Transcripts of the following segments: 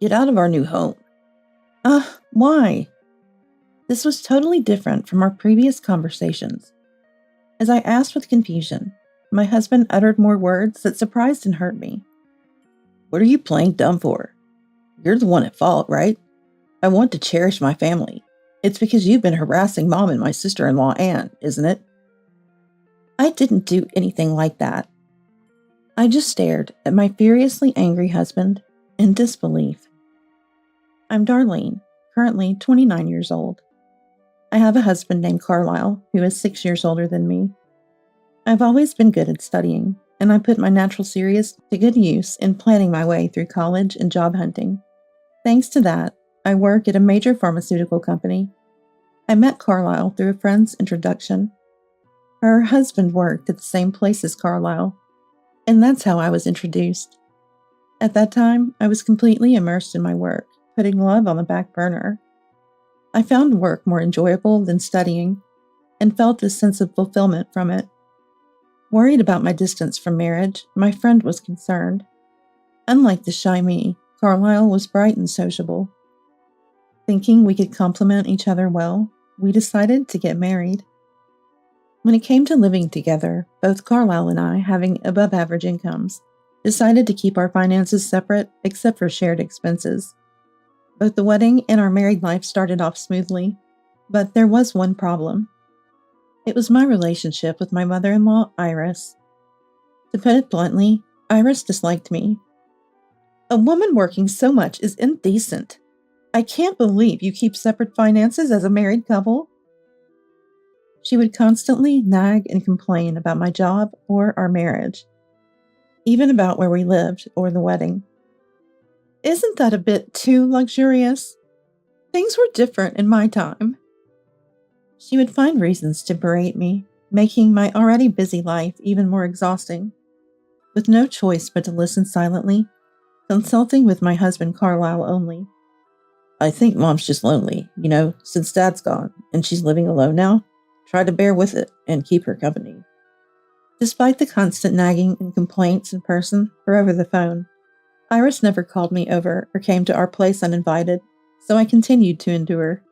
Get out of our new home. Why? This was totally different from our previous conversations. As I asked with confusion, my husband uttered more words that surprised and hurt me. What are you playing dumb for? You're the one at fault, right? I want to cherish my family. It's because you've been harassing Mom and my sister-in-law, Anne, isn't it? I didn't do anything like that. I just stared at my furiously angry husband in disbelief. I'm Darlene, currently 29 years old. I have a husband named Carlisle, who is 6 years older than me. I've always been good at studying, and I put my natural serious to good use in planning my way through college and job hunting. Thanks to that, I work at a major pharmaceutical company. I met Carlisle through a friend's introduction. Her husband worked at the same place as Carlisle, and that's how I was introduced. At that time, I was completely immersed in my work, putting love on the back burner. I found work more enjoyable than studying, and felt a sense of fulfillment from it. Worried about my distance from marriage, my friend was concerned. Unlike the shy me, Carlisle was bright and sociable. Thinking we could complement each other well, we decided to get married. When it came to living together, both Carlisle and I, having above-average incomes, decided to keep our finances separate except for shared expenses. Both the wedding and our married life started off smoothly, but there was one problem. It was my relationship with my mother-in-law, Iris. To put it bluntly, Iris disliked me. A woman working so much is indecent. I can't believe you keep separate finances as a married couple. She would constantly nag and complain about my job or our marriage, even about where we lived or the wedding. Isn't that a bit too luxurious? Things were different in my time. She would find reasons to berate me, making my already busy life even more exhausting. With no choice but to listen silently, consulting with my husband Carlisle only. I think Mom's just lonely, since Dad's gone, and she's living alone now. Try to bear with it and keep her company. Despite the constant nagging and complaints in person or over the phone, Iris never called me over or came to our place uninvited, so I continued to endure.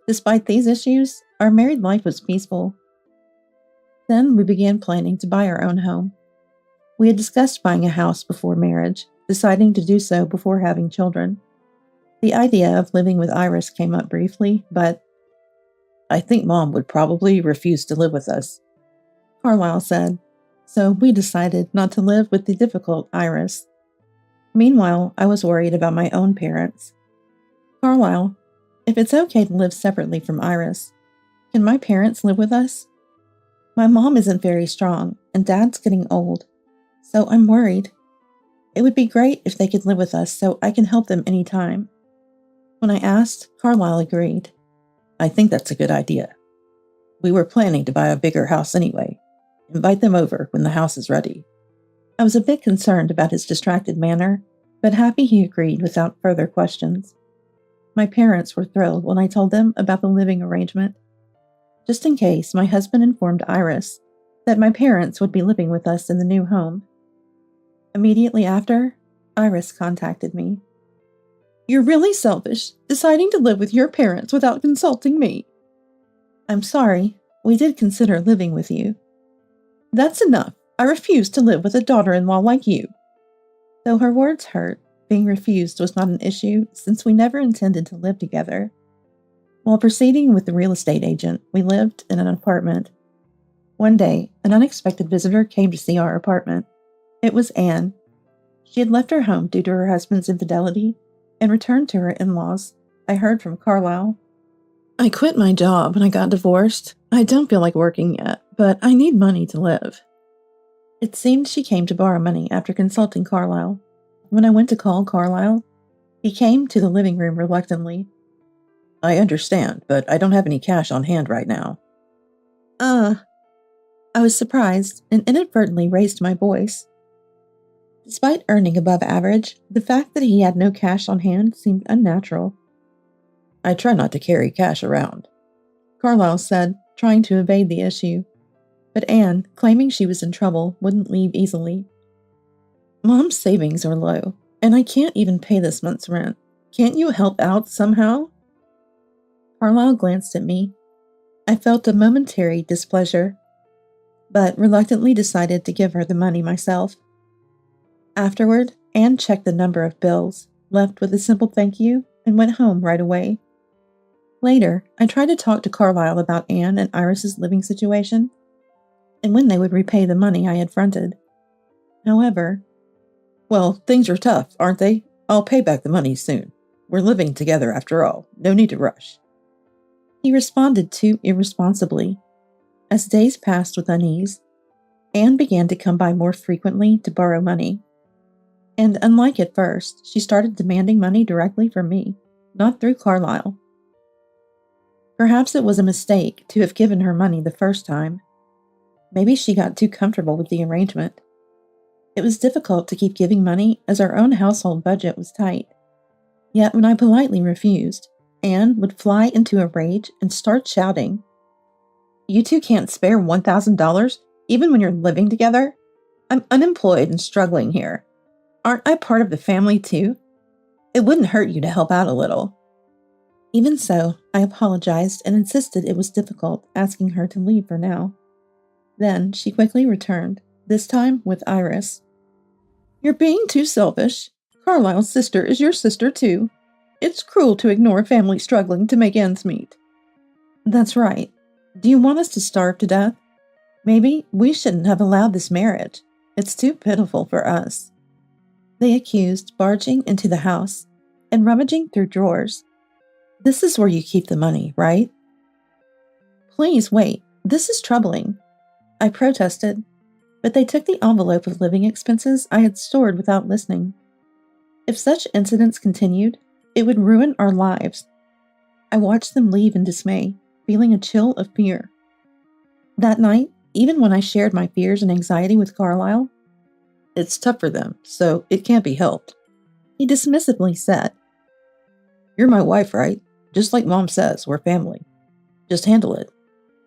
Despite these issues, our married life was peaceful. Then we began planning to buy our own home. We had discussed buying a house before marriage, deciding to do so before having children. The idea of living with Iris came up briefly, but I think Mom would probably refuse to live with us, Carlisle said, so we decided not to live with the difficult Iris. Meanwhile, I was worried about my own parents. Carlisle, if it's okay to live separately from Iris, can my parents live with us? My mom isn't very strong, and Dad's getting old, so I'm worried. It would be great if they could live with us so I can help them anytime. When I asked, Carlisle agreed. I think that's a good idea. We were planning to buy a bigger house anyway. Invite them over when the house is ready. I was a bit concerned about his distracted manner, but happy he agreed without further questions. My parents were thrilled when I told them about the living arrangement. Just in case, my husband informed Iris that my parents would be living with us in the new home. Immediately after, Iris contacted me. You're really selfish, deciding to live with your parents without consulting me. I'm sorry, we did consider living with you. That's enough. I refuse to live with a daughter-in-law like you. Though her words hurt, being refused was not an issue since we never intended to live together. While proceeding with the real estate agent, we lived in an apartment. One day, an unexpected visitor came to see our apartment. It was Anne. She had left her home due to her husband's infidelity and returned to her in-laws. I heard from Carlisle. I quit my job when I got divorced. I don't feel like working yet, but I need money to live. It seemed she came to borrow money after consulting Carlisle. When I went to call Carlisle, he came to the living room reluctantly. I understand, but I don't have any cash on hand right now. I was surprised and inadvertently raised my voice. Despite earning above average, the fact that he had no cash on hand seemed unnatural. I try not to carry cash around, Carlisle said, trying to evade the issue. But Anne, claiming she was in trouble, wouldn't leave easily. Mom's savings are low. And I can't even pay this month's rent. Can't you help out somehow? Carlisle glanced at me. I felt a momentary displeasure, but reluctantly decided to give her the money myself. Afterward, Anne checked the number of bills, left with a simple thank you, and went home right away. Later, I tried to talk to Carlisle about Anne and Iris's living situation, and when they would repay the money I had fronted. However, well, things are tough, aren't they? I'll pay back the money soon. We're living together after all. No need to rush. He responded too irresponsibly. As days passed with unease, Anne began to come by more frequently to borrow money. And unlike at first, she started demanding money directly from me, not through Carlisle. Perhaps it was a mistake to have given her money the first time. Maybe she got too comfortable with the arrangement. It was difficult to keep giving money as our own household budget was tight. Yet when I politely refused, Anne would fly into a rage and start shouting, "You two can't spare $1,000, even when you're living together? I'm unemployed and struggling here. Aren't I part of the family too? It wouldn't hurt you to help out a little." Even so, I apologized and insisted it was difficult asking her to leave for now. Then she quickly returned, this time with Iris. "You're being too selfish. Carlisle's sister is your sister too. It's cruel to ignore a family struggling to make ends meet." "That's right. Do you want us to starve to death? Maybe we shouldn't have allowed this marriage. It's too pitiful for us." They accused, barging into the house and rummaging through drawers. "This is where you keep the money, right?" "Please wait. This is troubling," I protested, but they took the envelope of living expenses I had stored without listening. If such incidents continued, it would ruin our lives. I watched them leave in dismay, feeling a chill of fear. That night, even when I shared my fears and anxiety with Carlisle, "It's tough for them, so it can't be helped," he dismissively said. "You're my wife, right? Just like Mom says, we're family. Just handle it.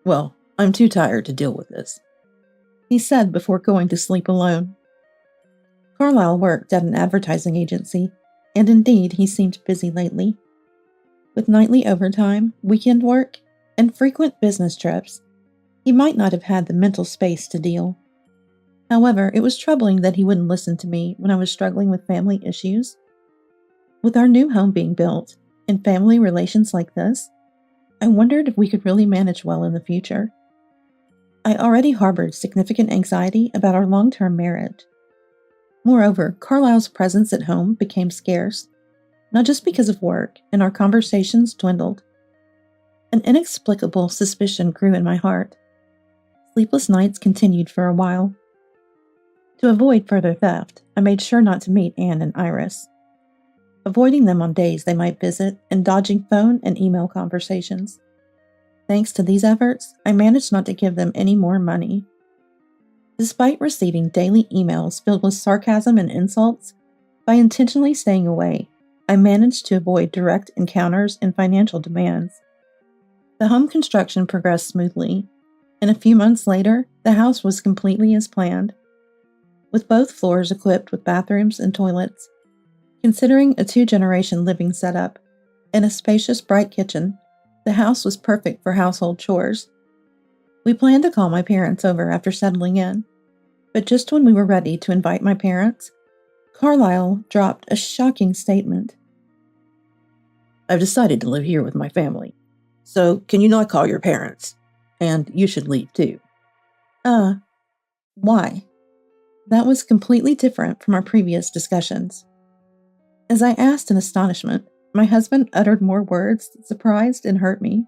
Well, I'm too tired to deal with this," he said before going to sleep alone. Carlisle worked at an advertising agency, and indeed he seemed busy lately. With nightly overtime, weekend work, and frequent business trips, he might not have had the mental space to deal. However, it was troubling that he wouldn't listen to me when I was struggling with family issues. With our new home being built, and family relations like this, I wondered if we could really manage well in the future. I already harbored significant anxiety about our long-term marriage. Moreover, Carlisle's presence at home became scarce, not just because of work, and our conversations dwindled. An inexplicable suspicion grew in my heart. Sleepless nights continued for a while. To avoid further theft, I made sure not to meet Anne and Iris, avoiding them on days they might visit and dodging phone and email conversations. Thanks to these efforts, I managed not to give them any more money. Despite receiving daily emails filled with sarcasm and insults, by intentionally staying away, I managed to avoid direct encounters and financial demands. The home construction progressed smoothly, and a few months later, the house was completely as planned, with both floors equipped with bathrooms and toilets. Considering a 2-generation living setup and a spacious, bright kitchen, the house was perfect for household chores. We planned to call my parents over after settling in, but just when we were ready to invite my parents, Carlisle dropped a shocking statement. "I've decided to live here with my family, so can you not call your parents? And you should leave too." Why? That was completely different from our previous discussions. As I asked in astonishment, my husband uttered more words that surprised and hurt me.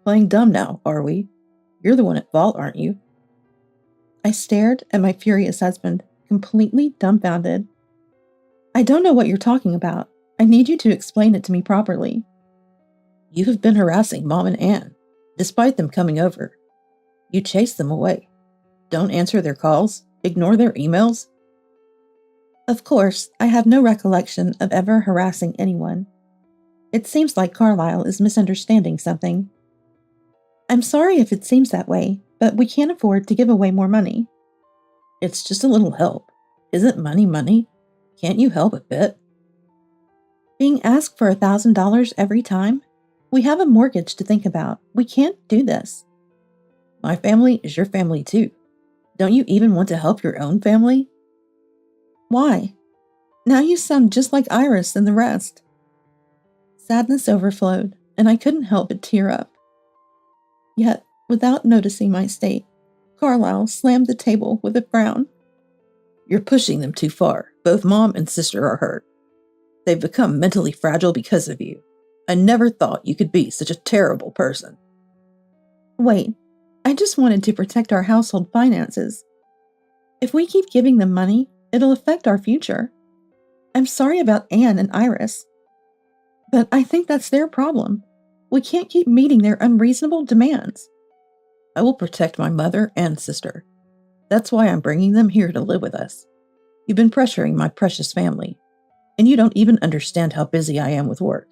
"Playing dumb now, are we? You're the one at fault, aren't you?" I stared at my furious husband, completely dumbfounded. "I don't know what you're talking about. I need you to explain it to me properly." "You have been harassing Mom and Anne, despite them coming over. You chase them away. Don't answer their calls, ignore their emails." Of course, I have no recollection of ever harassing anyone. It seems like Carlisle is misunderstanding something. "I'm sorry if it seems that way, but we can't afford to give away more money." "It's just a little help. Isn't money money? Can't you help a bit? Being asked for $1,000 every time? We have a mortgage to think about. We can't do this. My family is your family too. Don't you even want to help your own family? Why? Now you sound just like Iris and the rest. Sadness overflowed, and I couldn't help but tear up. Yet, without noticing my state, Carlisle slammed the table with a frown. You're pushing them too far. Both mom and sister are hurt. They've become mentally fragile because of you. I never thought you could be such a terrible person. Wait, I just wanted to protect our household finances. If we keep giving them money, it'll affect our future. I'm sorry about Anne and Iris, but I think that's their problem. We can't keep meeting their unreasonable demands. I will protect my mother and sister. That's why I'm bringing them here to live with us. You've been pressuring my precious family, and you don't even understand how busy I am with work.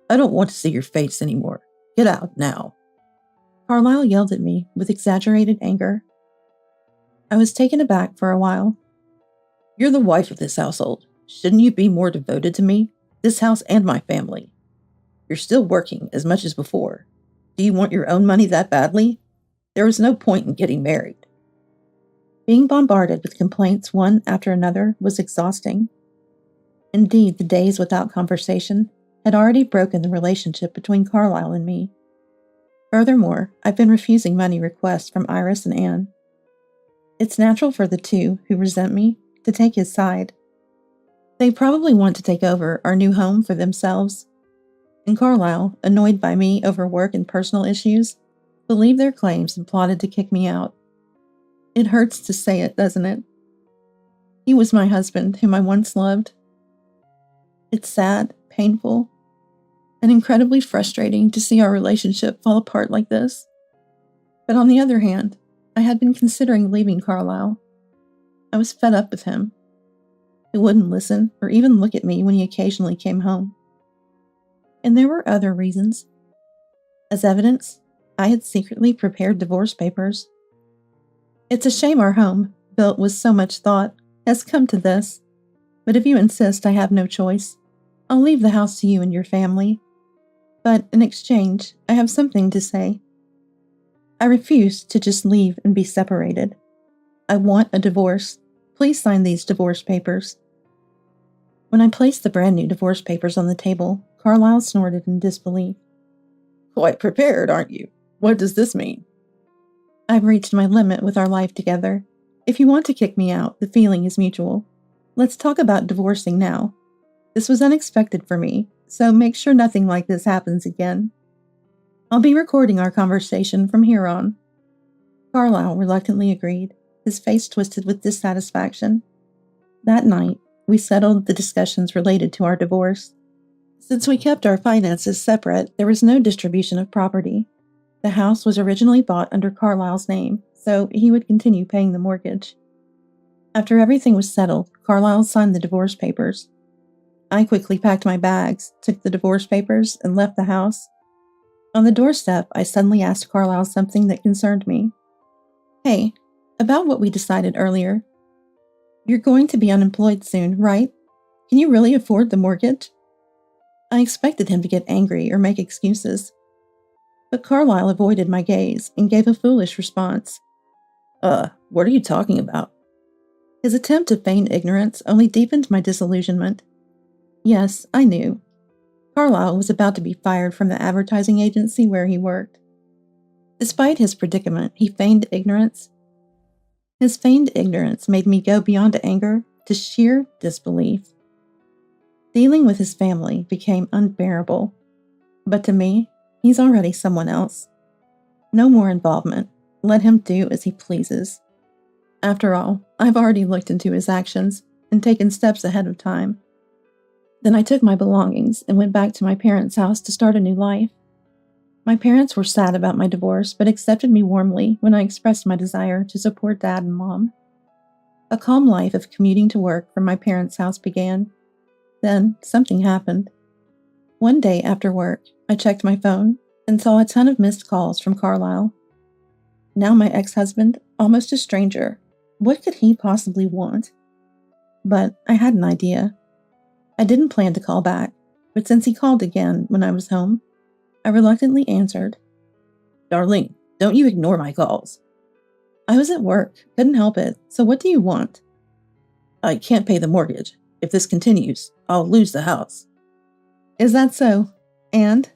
I don't want to see your face anymore. Get out now. Carlisle yelled at me with exaggerated anger. I was taken aback for a while. You're the wife of this household. Shouldn't you be more devoted to me, this house, and my family? You're still working as much as before. Do you want your own money that badly? There was no point in getting married. Being bombarded with complaints one after another was exhausting. Indeed, the days without conversation had already broken the relationship between Carlisle and me. Furthermore, I've been refusing money requests from Iris and Anne. It's natural for the two who resent me to take his side. They probably want to take over our new home for themselves. And Carlisle, annoyed by me over work and personal issues, believed their claims and plotted to kick me out. It hurts to say it, doesn't it? He was my husband, whom I once loved. It's sad, painful, and incredibly frustrating to see our relationship fall apart like this. But on the other hand, I had been considering leaving Carlisle. I was fed up with him. He wouldn't listen or even look at me when he occasionally came home. And there were other reasons. As evidence, I had secretly prepared divorce papers. It's a shame our home, built with so much thought, has come to this. But if you insist I have no choice, I'll leave the house to you and your family. But in exchange, I have something to say. I refuse to just leave and be separated. I want a divorce. Please sign these divorce papers. When I placed the brand new divorce papers on the table, Carlisle snorted in disbelief. Quite prepared, aren't you? What does this mean? I've reached my limit with our life together. If you want to kick me out, the feeling is mutual. Let's talk about divorcing now. This was unexpected for me, so make sure nothing like this happens again. I'll be recording our conversation from here on. Carlisle reluctantly agreed, his face twisted with dissatisfaction. That night, we settled the discussions related to our divorce. Since we kept our finances separate, there was no distribution of property. The house was originally bought under Carlisle's name, so he would continue paying the mortgage. After everything was settled, Carlisle signed the divorce papers. I quickly packed my bags, took the divorce papers, and left the house. On the doorstep, I suddenly asked Carlisle something that concerned me. Hey, about what we decided earlier. You're going to be unemployed soon, right? Can you really afford the mortgage? I expected him to get angry or make excuses. But Carlisle avoided my gaze and gave a foolish response. What are you talking about? His attempt to feign ignorance only deepened my disillusionment. Yes, I knew. Carlisle was about to be fired from the advertising agency where he worked. Despite his predicament, he feigned ignorance. His feigned ignorance made me go beyond anger to sheer disbelief. Dealing with his family became unbearable. But to me, he's already someone else. No more involvement. Let him do as he pleases. After all, I've already looked into his actions and taken steps ahead of time. Then I took my belongings and went back to my parents' house to start a new life. My parents were sad about my divorce, but accepted me warmly when I expressed my desire to support Dad and Mom. A calm life of commuting to work from my parents' house began. Then something happened. One day after work, I checked my phone and saw a ton of missed calls from Carlisle. Now my ex-husband, almost a stranger, what could he possibly want? but I had an idea. I didn't plan to call back, but since he called again when I was home, I reluctantly answered. Darlene, don't you ignore my calls. I was at work, couldn't help it, so what do you want? I can't pay the mortgage. If this continues, I'll lose the house. Is that so? And?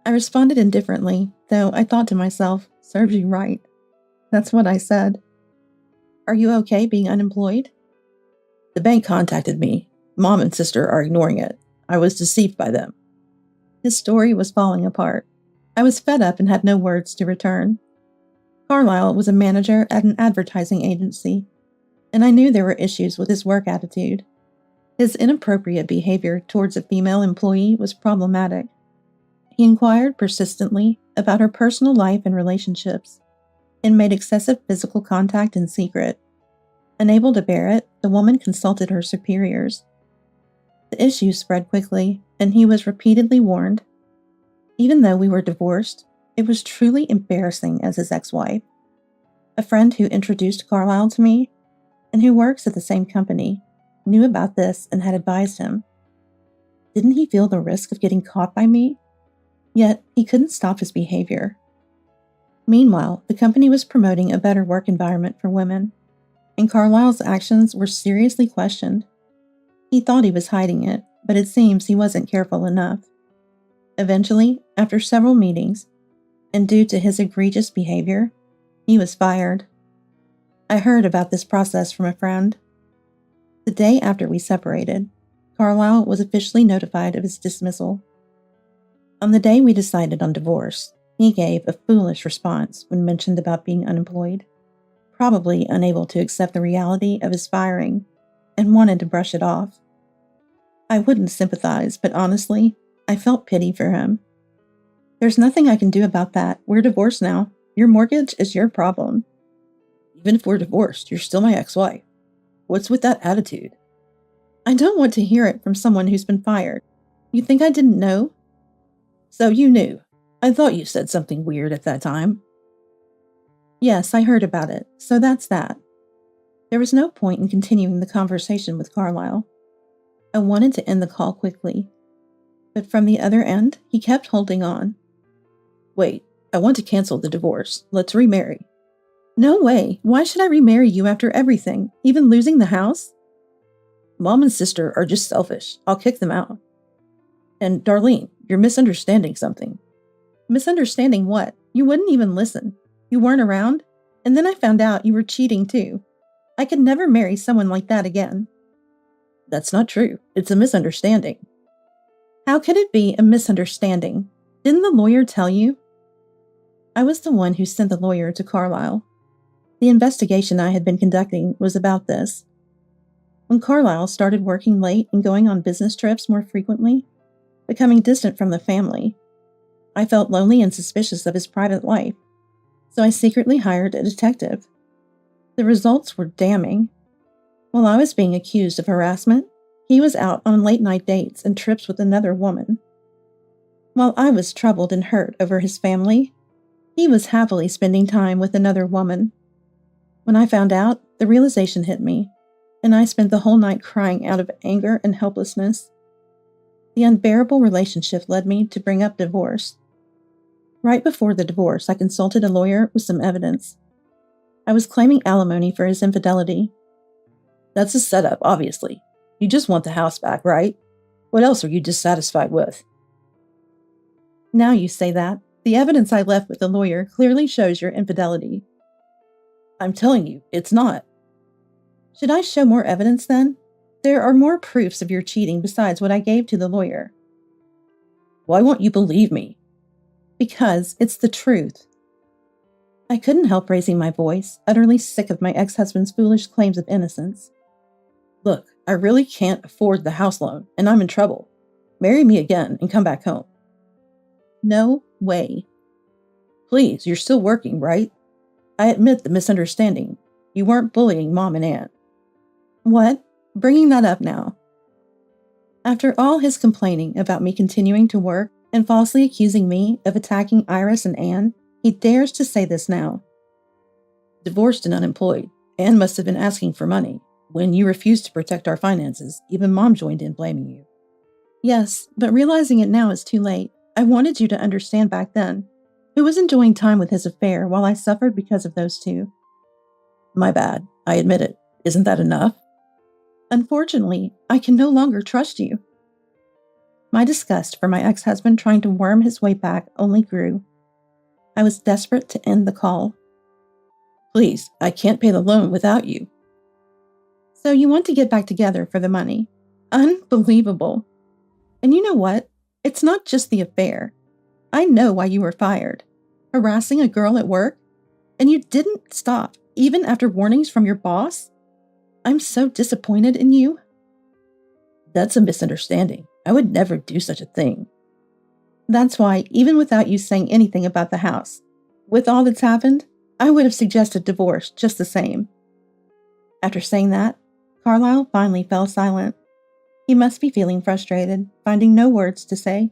I responded indifferently, though I thought to myself, serves you right. That's what I said. Are you okay being unemployed? The bank contacted me. Mom and sister are ignoring it. I was deceived by them. His story was falling apart. I was fed up and had no words to return. Carlisle was a manager at an advertising agency, and I knew there were issues with his work attitude. His inappropriate behavior towards a female employee was problematic. He inquired persistently about her personal life and relationships, and made excessive physical contact in secret. Unable to bear it, the woman consulted her superiors. The issue spread quickly, and he was repeatedly warned. Even though we were divorced, it was truly embarrassing as his ex-wife. A friend who introduced Carlisle to me, and who works at the same company, knew about this and had advised him. Didn't he feel the risk of getting caught by me? Yet, he couldn't stop his behavior. Meanwhile, the company was promoting a better work environment for women, and Carlisle's actions were seriously questioned. He thought he was hiding it, but it seems he wasn't careful enough. Eventually, after several meetings, and due to his egregious behavior, he was fired. I heard about this process from a friend. The day after we separated, Carlisle was officially notified of his dismissal. On the day we decided on divorce, he gave a foolish response when mentioned about being unemployed, probably unable to accept the reality of his firing, and wanted to brush it off. I wouldn't sympathize, but honestly, I felt pity for him. There's nothing I can do about that. We're divorced now. Your mortgage is your problem. Even if we're divorced, you're still my ex-wife. What's with that attitude? I don't want to hear it from someone who's been fired. You think I didn't know? So you knew. I thought you said something weird at that time. Yes, I heard about it, so that's that. There was no point in continuing the conversation with Carlisle. I wanted to end the call quickly, but from the other end, he kept holding on. Wait, I want to cancel the divorce. Let's remarry. No way. Why should I remarry you after everything, even losing the house? Mom and sister are just selfish. I'll kick them out. And Darlene, you're misunderstanding something. Misunderstanding what? You wouldn't even listen. You weren't around, and then I found out you were cheating too. I could never marry someone like that again. That's not true. It's a misunderstanding. How could it be a misunderstanding? Didn't the lawyer tell you? I was the one who sent the lawyer to Carlisle. The investigation I had been conducting was about this. When Carlisle started working late and going on business trips more frequently, becoming distant from the family, I felt lonely and suspicious of his private life, so I secretly hired a detective. The results were damning. While I was being accused of harassment, he was out on late-night dates and trips with another woman. While I was troubled and hurt over his family, he was happily spending time with another woman. When I found out, the realization hit me, and I spent the whole night crying out of anger and helplessness. The unbearable relationship led me to bring up divorce. Right before the divorce, I consulted a lawyer with some evidence. I was claiming alimony for his infidelity. That's a setup, obviously. You just want the house back, right? What else are you dissatisfied with? Now you say that. The evidence I left with the lawyer clearly shows your infidelity. I'm telling you, it's not. Should I show more evidence then? There are more proofs of your cheating besides what I gave to the lawyer. Why won't you believe me? Because it's the truth. I couldn't help raising my voice, utterly sick of my ex-husband's foolish claims of innocence. Look, I really can't afford the house loan, and I'm in trouble. Marry me again and come back home. No way. Please, you're still working, right? I admit the misunderstanding. You weren't bullying Mom and Aunt. What? Bringing that up now. After all his complaining about me continuing to work and falsely accusing me of attacking Iris and Anne, he dares to say this now. Divorced and unemployed, Anne must have been asking for money. When you refused to protect our finances, even Mom joined in blaming you. Yes, but realizing it now is too late. I wanted you to understand back then. Who was enjoying time with his affair while I suffered because of those two? My bad. I admit it. Isn't that enough? Unfortunately, I can no longer trust you. My disgust for my ex-husband trying to worm his way back only grew. I was desperate to end the call. Please, I can't pay the loan without you. So you want to get back together for the money? Unbelievable. And you know what? It's not just the affair. I know why you were fired. Harassing a girl at work? And you didn't stop, even after warnings from your boss? I'm so disappointed in you. That's a misunderstanding. I would never do such a thing. That's why, even without you saying anything about the house, with all that's happened, I would have suggested divorce just the same. After saying that, Carlisle finally fell silent. He must be feeling frustrated, finding no words to say.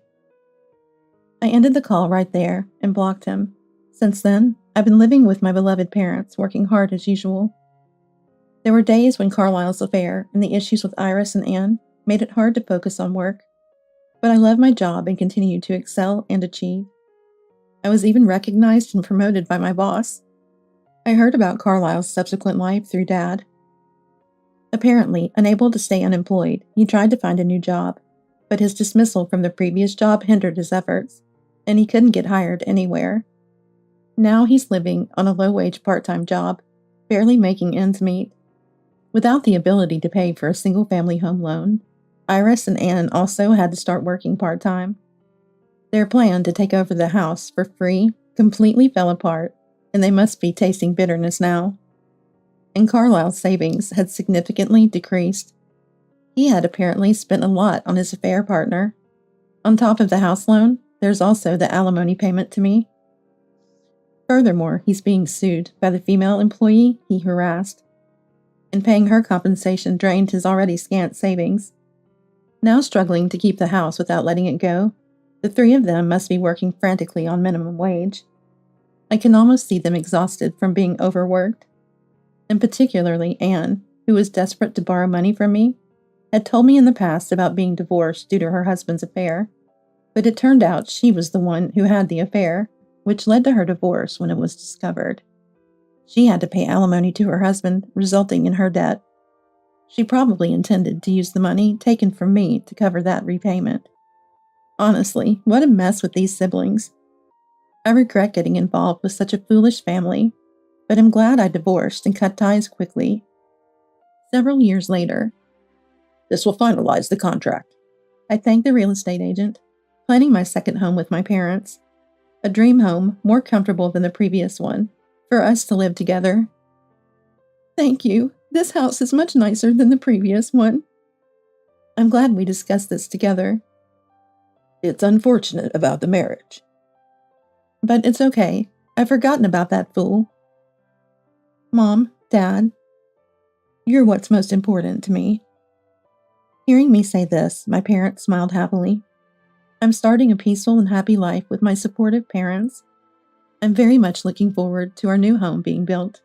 I ended the call right there and blocked him. Since then, I've been living with my beloved parents, working hard as usual. There were days when Carlisle's affair and the issues with Iris and Anne made it hard to focus on work. But I love my job and continue to excel and achieve. I was even recognized and promoted by my boss. I heard about Carlisle's subsequent life through Dad. Apparently, unable to stay unemployed, he tried to find a new job, but his dismissal from the previous job hindered his efforts, and he couldn't get hired anywhere. Now he's living on a low-wage part-time job, barely making ends meet. Without the ability to pay for a single-family home loan, Iris and Anne also had to start working part-time. Their plan to take over the house for free completely fell apart, and they must be tasting bitterness now. And Carlisle's savings had significantly decreased. He had apparently spent a lot on his affair partner. On top of the house loan, there's also the alimony payment to me. Furthermore, he's being sued by the female employee he harassed, and paying her compensation drained his already scant savings. Now struggling to keep the house without letting it go, the three of them must be working frantically on minimum wage. I can almost see them exhausted from being overworked. And particularly Anne, who was desperate to borrow money from me, had told me in the past about being divorced due to her husband's affair, but it turned out she was the one who had the affair, which led to her divorce when it was discovered. She had to pay alimony to her husband, resulting in her debt. She probably intended to use the money taken from me to cover that repayment. Honestly, what a mess with these siblings. I regret getting involved with such a foolish family, but am glad I divorced and cut ties quickly. Several years later, this will finalize the contract. I thanked the real estate agent, planning my second home with my parents. A dream home more comfortable than the previous one, for us to live together. Thank you. This house is much nicer than the previous one. I'm glad we discussed this together. It's unfortunate about the marriage. But it's okay. I've forgotten about that fool. Mom, Dad, you're what's most important to me. Hearing me say this, my parents smiled happily. I'm starting a peaceful and happy life with my supportive parents. I'm very much looking forward to our new home being built.